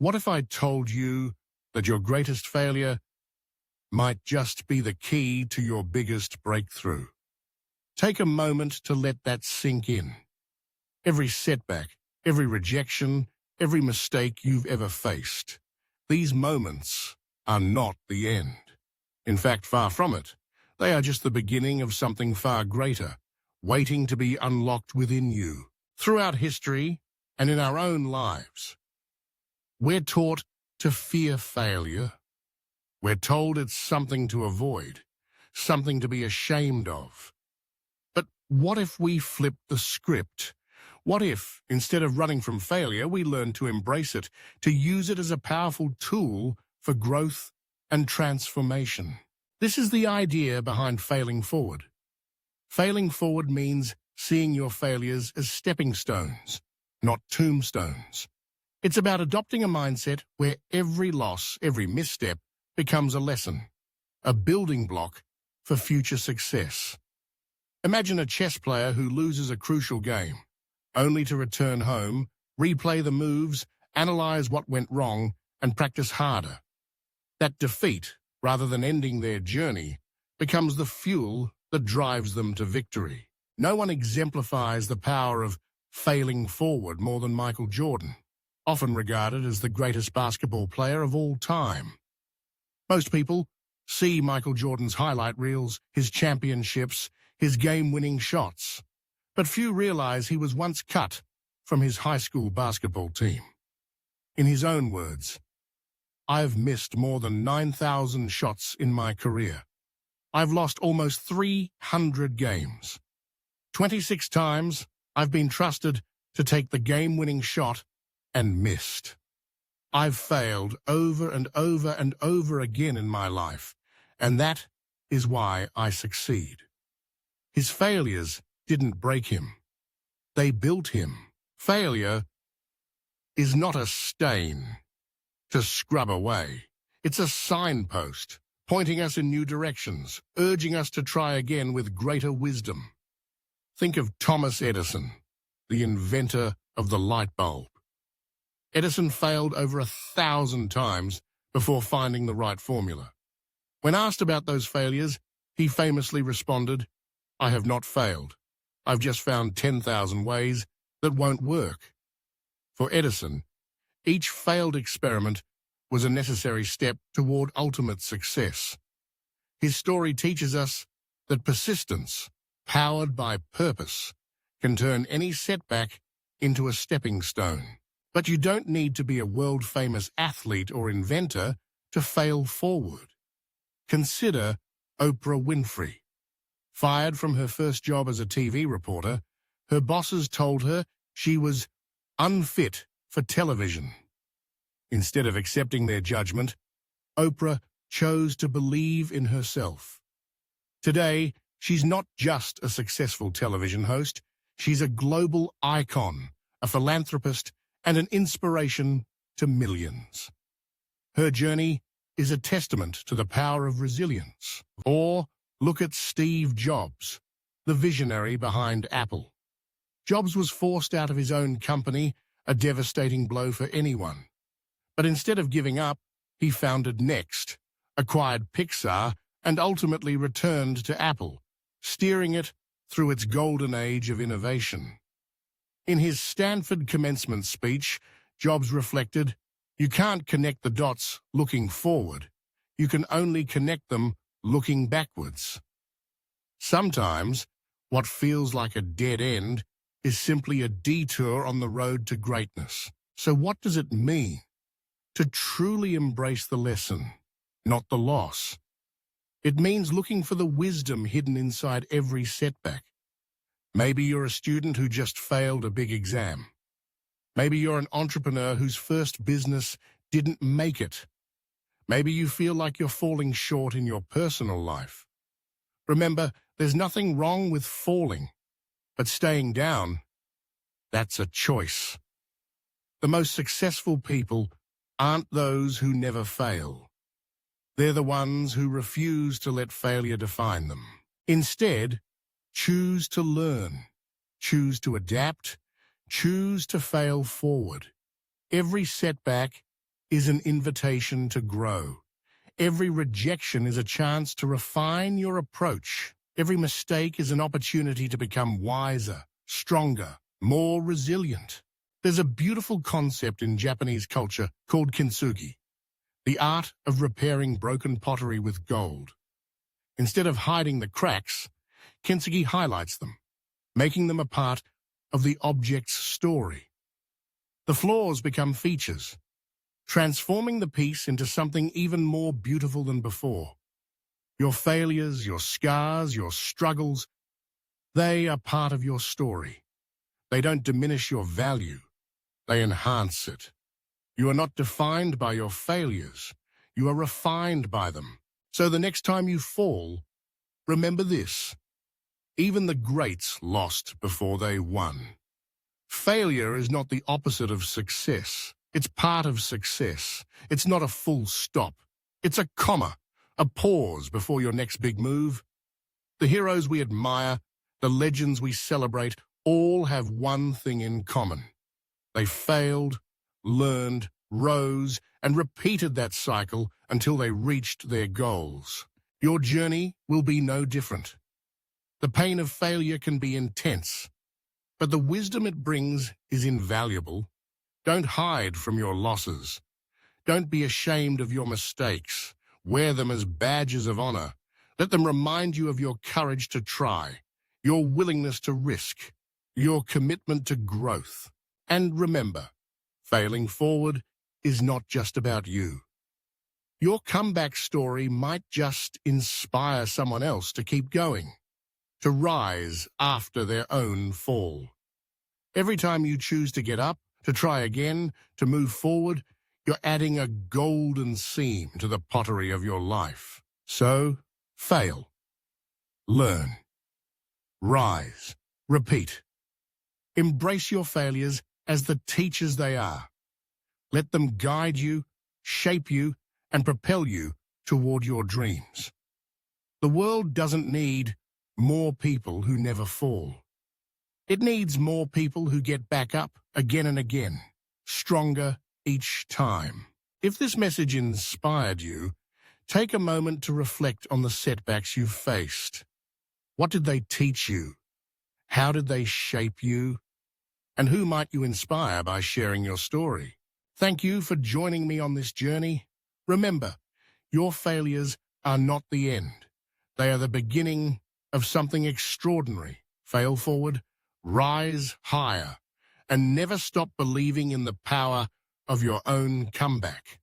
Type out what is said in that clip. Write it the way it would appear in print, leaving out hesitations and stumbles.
What if I told you that your greatest failure might just be the key to your biggest breakthrough? Take a moment to let that sink in. Every setback, every rejection, every mistake you've ever faced, these moments are not the end. In fact, far from it. They are just the beginning of something far greater, waiting to be unlocked within you. Throughout history and in our own lives, we're taught to fear failure. We're told it's something to avoid, something to be ashamed of. But what if we flip the script? What if, instead of running from failure, we learn to embrace it, to use it as a powerful tool for growth and transformation? This is the idea behind failing forward. Failing forward means seeing your failures as stepping stones, not tombstones. It's about adopting a mindset where every loss, every misstep, becomes a lesson, a building block for future success. Imagine a chess player who loses a crucial game, only to return home, replay the moves, analyze what went wrong, and practice harder. That defeat, rather than ending their journey, becomes the fuel that drives them to victory. No one exemplifies the power of failing forward more than Michael Jordan, often regarded as the greatest basketball player of all time. Most people see Michael Jordan's highlight reels, his championships, his game-winning shots, but few realize he was once cut from his high school basketball team. In his own words, "I've missed more than 9,000 shots in my career. I've lost almost 300 games. 26 times I've been trusted to take the game-winning shot and missed. I've failed over and over and over again in my life, and that is why I succeed." His failures didn't break him. They built him. Failure is not a stain to scrub away. It's a signpost, pointing us in new directions, urging us to try again with greater wisdom. Think of Thomas Edison, the inventor of the light bulb. Edison failed over 1,000 times before finding the right formula. When asked about those failures, he famously responded, "I have not failed. I've just found 10,000 ways that won't work." For Edison, each failed experiment was a necessary step toward ultimate success. His story teaches us that persistence, powered by purpose, can turn any setback into a stepping stone. But you don't need to be a world-famous athlete or inventor to fail forward. Consider Oprah Winfrey. Fired from her first job as a TV reporter, her bosses told her she was unfit for television. Instead of accepting their judgment, Oprah chose to believe in herself. Today, she's not just a successful television host, she's a global icon, a philanthropist, and an inspiration to millions. Her journey is a testament to the power of resilience. Or look at Steve Jobs, the visionary behind Apple. Jobs was forced out of his own company, a devastating blow for anyone. But instead of giving up, he founded Next, acquired Pixar, and ultimately returned to Apple, steering it through its golden age of innovation. In his Stanford commencement speech, Jobs reflected, "You can't connect the dots looking forward. You can only connect them looking backwards." Sometimes, what feels like a dead end is simply a detour on the road to greatness. So what does it mean to truly embrace the lesson, not the loss? It means looking for the wisdom hidden inside every setback. Maybe you're a student who just failed a big exam. Maybe you're an entrepreneur whose first business didn't make it. Maybe you feel like you're falling short in your personal life. Remember, there's nothing wrong with falling, but staying down, that's a choice. The most successful people aren't those who never fail. They're the ones who refuse to let failure define them. Instead, choose to learn, choose to adapt, choose to fail forward. Every setback is an invitation to grow. Every rejection is a chance to refine your approach. Every mistake is an opportunity to become wiser, stronger, more resilient. There's a beautiful concept in Japanese culture called kintsugi, the art of repairing broken pottery with gold. Instead of hiding the cracks, kintsugi highlights them, making them a part of the object's story. The flaws become features, transforming the piece into something even more beautiful than before. Your failures, your scars, your struggles, they are part of your story. They don't diminish your value. They enhance it. You are not defined by your failures. You are refined by them. So the next time you fall, remember this. Even the greats lost before they won. Failure is not the opposite of success. It's part of success. It's not a full stop. It's a comma, a pause before your next big move. The heroes we admire, the legends we celebrate, all have one thing in common. They failed, learned, rose, and repeated that cycle until they reached their goals. Your journey will be no different. The pain of failure can be intense, but the wisdom it brings is invaluable. Don't hide from your losses. Don't be ashamed of your mistakes. Wear them as badges of honor. Let them remind you of your courage to try, your willingness to risk, your commitment to growth. And remember, failing forward is not just about you. Your comeback story might just inspire someone else to keep going, to rise after their own fall. Every time you choose to get up, to try again, to move forward, you're adding a golden seam to the pottery of your life. So, fail, learn, rise, repeat. Embrace your failures as the teachers they are. Let them guide you, shape you, and propel you toward your dreams. The world doesn't need more people who never fall. It needs more people who get back up again and again, stronger each time. If this message inspired you, take a moment to reflect on the setbacks you've faced. What did they teach you? How did they shape you? And who might you inspire by sharing your story? Thank you for joining me on this journey. Remember, your failures are not the end. They are the beginning of something extraordinary. Fail forward, rise higher, and never stop believing in the power of your own comeback.